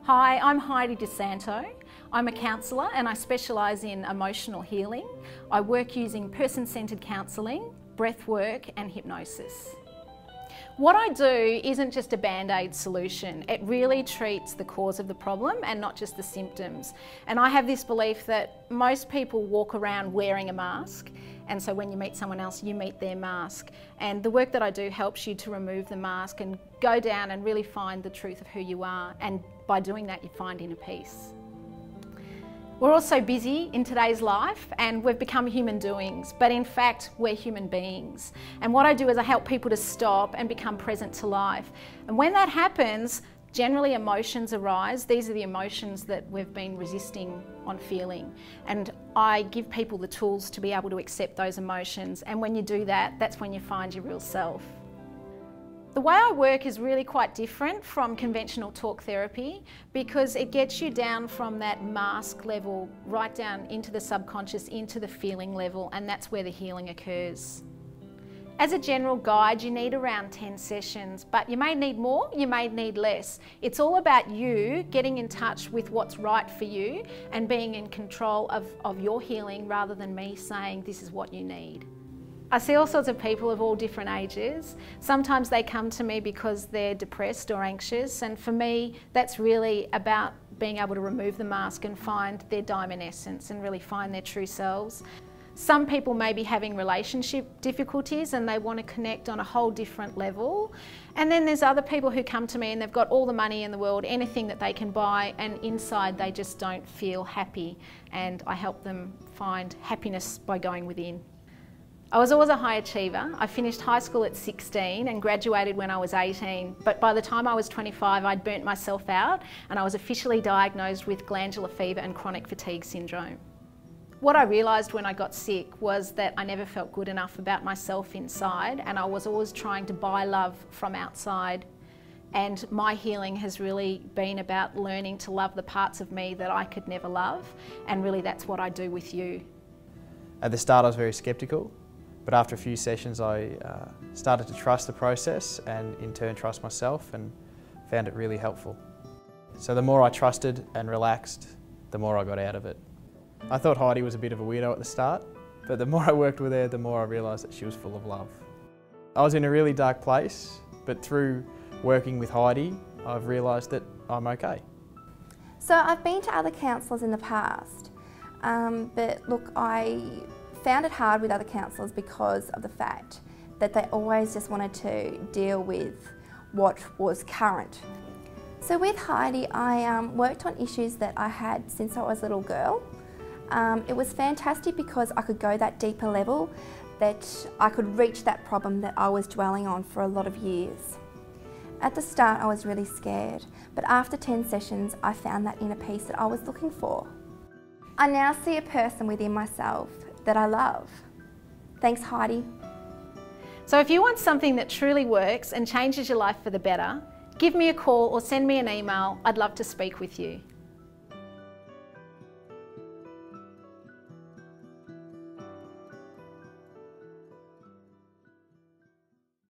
Hi, I'm Heidi Di Santo. I'm a counsellor and I specialise in emotional healing. I work using person-centred counselling, breathwork and hypnosis. What I do isn't just a band-aid solution. It really treats the cause of the problem and not just the symptoms. And I have this belief that most people walk around wearing a mask, and so when you meet someone else, you meet their mask. And the work that I do helps you to remove the mask and go down and really find the truth of who you are. And by doing that, you find inner peace. We're all so busy in today's life and we've become human doings, but in fact, we're human beings. And what I do is I help people to stop and become present to life. And when that happens, generally emotions arise. These are the emotions that we've been resisting on feeling. And I give people the tools to be able to accept those emotions. And when you do that, that's when you find your real self. The way I work is really quite different from conventional talk therapy because it gets you down from that mask level right down into the subconscious, into the feeling level, and that's where the healing occurs. As a general guide, you need around 10 sessions, but you may need more, you may need less. It's all about you getting in touch with what's right for you and being in control of your healing rather than me saying this is what you need. I see all sorts of people of all different ages. Sometimes they come to me because they're depressed or anxious, and for me that's really about being able to remove the mask and find their diamond essence and really find their true selves. Some people may be having relationship difficulties and they want to connect on a whole different level. And then there's other people who come to me and they've got all the money in the world, anything that they can buy, and inside they just don't feel happy, and I help them find happiness by going within. I was always a high achiever. I finished high school at 16 and graduated when I was 18, but by the time I was 25 I'd burnt myself out and I was officially diagnosed with glandular fever and chronic fatigue syndrome. What I realised when I got sick was that I never felt good enough about myself inside, and I was always trying to buy love from outside. And my healing has really been about learning to love the parts of me that I could never love, and really that's what I do with you. At the start I was very sceptical. But after a few sessions I started to trust the process and in turn trust myself, and found it really helpful. So the more I trusted and relaxed, the more I got out of it. I thought Heidi was a bit of a weirdo at the start, but the more I worked with her, the more I realised that she was full of love. I was in a really dark place, but through working with Heidi, I've realised that I'm okay. So I've been to other counsellors in the past, but look, I found it hard with other counsellors because of the fact that they always just wanted to deal with what was current. So with Heidi, I worked on issues that I had since I was a little girl. It was fantastic because I could go that deeper level, that I could reach that problem that I was dwelling on for a lot of years. At the start I was really scared, but after 10 sessions I found that inner peace that I was looking for. I now see a person within myself that I love. Thanks, Heidi. So if you want something that truly works and changes your life for the better, give me a call or send me an email. I'd love to speak with you.